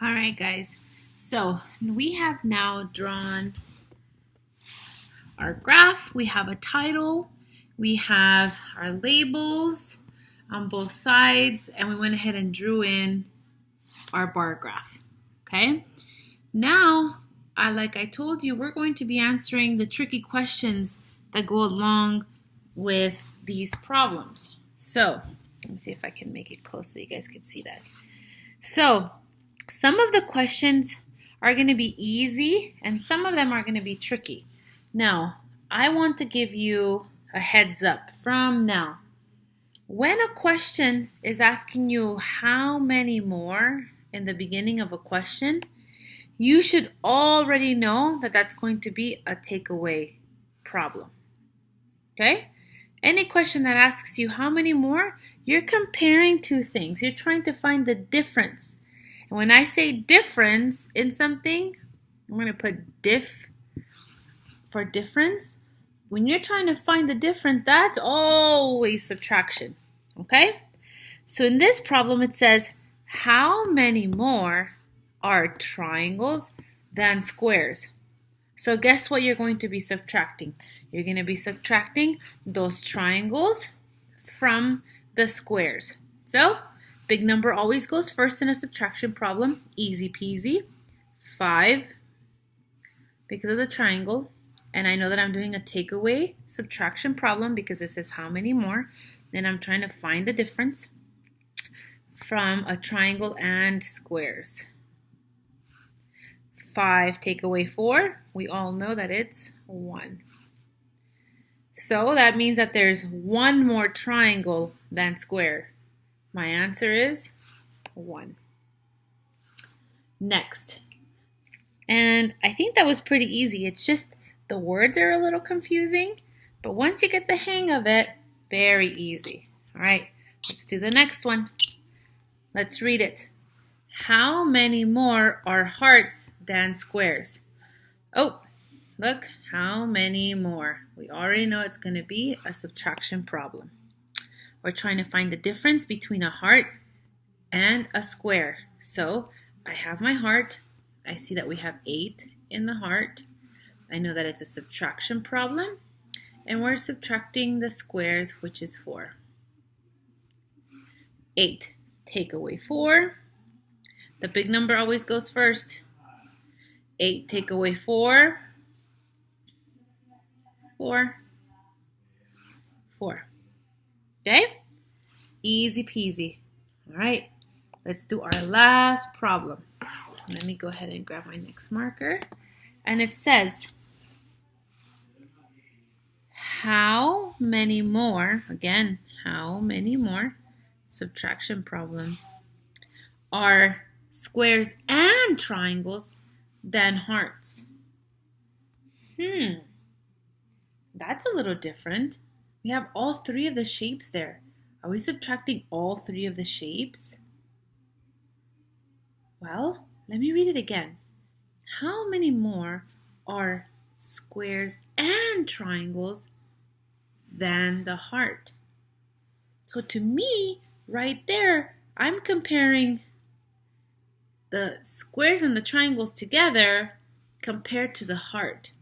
All right, guys. So we have now drawn our graph. We have a title. We have our labels on both sides, and we went ahead and drew in our bar graph. Okay. Now, like I told you, we're going to be answering the tricky questions that go along with these problems. So let me see if I can make it close so you guys can see that. So some of the questions are going to be easy and some of them are going to be tricky. Now, I want to give you a heads up from now. When a question is asking you how many more in the beginning of a question, you should already know that that's going to be a takeaway problem. Okay? Any question that asks you how many more, you're comparing two things. You're trying to find the difference. And when I say difference in something, I'm going to put diff for difference. When you're trying to find the difference, that's always subtraction. Okay? So in this problem, it says, how many more are triangles than squares? So guess what you're going to be subtracting? You're going to be subtracting those triangles from the squares. So big number always goes first in a subtraction problem. Easy peasy. 5 because of the triangle. And I know that I'm doing a takeaway subtraction problem because it says how many more. And I'm trying to find the difference from a triangle and squares. 5 take away 4. We all know that it's 1. So that means that there's one more triangle than square. My answer is 1. Next. And I think that was pretty easy. It's just the words are a little confusing, but once you get the hang of it, very easy. All right, let's do the next one. Let's read it. How many more are hearts than squares? Oh, look, how many more? We already know it's going to be a subtraction problem. We're trying to find the difference between a heart and a square. So I have my heart. I see that we have 8 in the heart. I know that it's a subtraction problem. And we're subtracting the squares, which is 4. 8 take away 4. The big number always goes first. 8 take away 4. 4. 4. Okay? Easy peasy. All right, let's do our last problem. Let me go ahead and grab my next marker. And it says, how many more, again, how many more, subtraction problem, are squares and triangles than hearts? That's a little different. We have all 3 of the shapes there. Are we subtracting all 3 of the shapes? Well, let me read it again. How many more are squares and triangles than the heart? So to me, right there, I'm comparing the squares and the triangles together compared to the heart.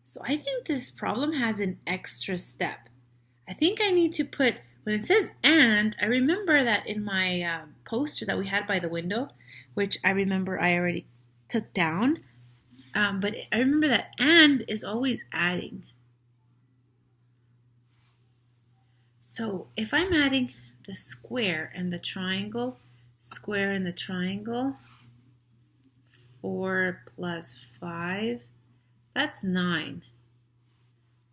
So I think this problem has an extra step. I think I need to put, when it says and, I remember that in my poster that we had by the window, which I remember I already took down, but I remember that and is always adding. So if I'm adding the square and the triangle, square and the triangle, 4 plus 5, that's 9. I'm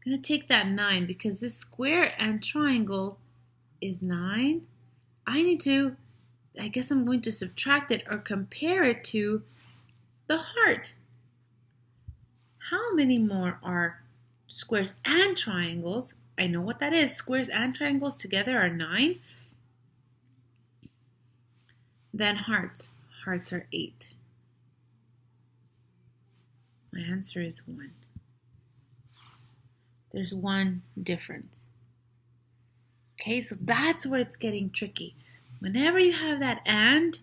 going to take that 9 because this square and triangle is 9. I guess I'm going to subtract it or compare it to the heart. How many more are squares and triangles? I know what that is. Squares and triangles together are 9. Then hearts. Hearts are 8. My answer is 1. There's one difference. Okay, so that's where it's getting tricky. Whenever you have that and,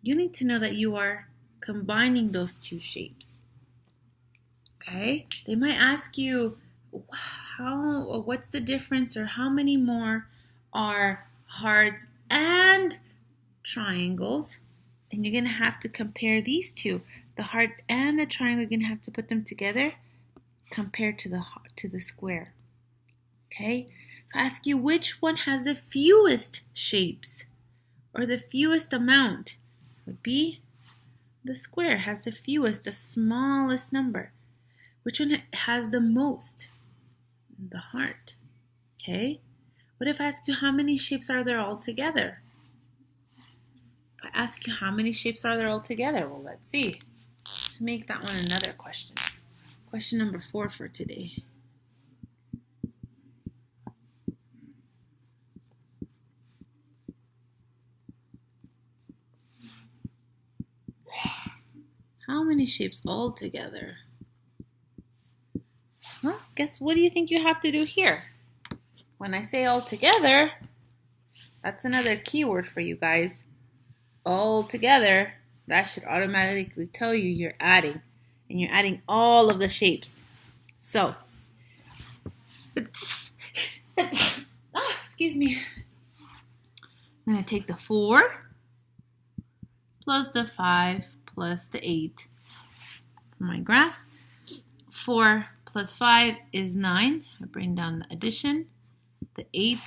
you need to know that you are combining those two shapes. Okay? They might ask you, what's the difference, or how many more are hearts and triangles? And you're going to have to compare these two. The heart and the triangle, you're going to have to put them together compared to the square. Okay? If I ask you which one has the fewest shapes or the fewest amount, it would be the square has the fewest, the smallest number. Which one has the most? The heart. Okay? What if I ask you how many shapes are there all together? If I ask you how many shapes are there all together, well, let's see. Let's make that one another question. Question number 4 for today. How many shapes all together? Well, guess what do you think you have to do here? When I say all together, that's another keyword for you guys. All together, that should automatically tell you you're adding. And you're adding all of the shapes. So, excuse me. I'm going to take the 4 plus the 5 plus the 8 for my graph. 4 plus 5 is 9. I bring down the addition. The 8.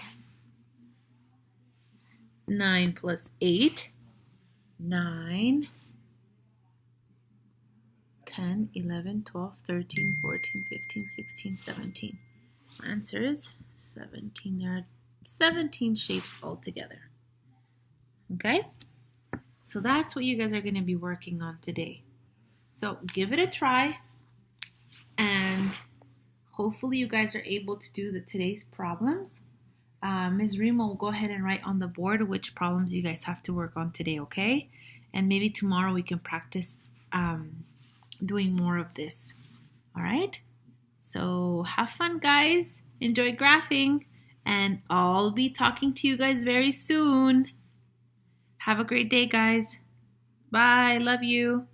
9 plus 8. 9. 10, 11, 12, 13, 14, 15, 16, 17. My answer is 17. There are 17 shapes altogether. Okay? So that's what you guys are going to be working on today. So give it a try, and hopefully you guys are able to do today's problems. Ms. Rima will go ahead and write on the board which problems you guys have to work on today, okay? And maybe tomorrow we can practice doing more of this. All right? So have fun, guys. Enjoy graphing, and I'll be talking to you guys very soon. Have a great day, guys. Bye. Love you.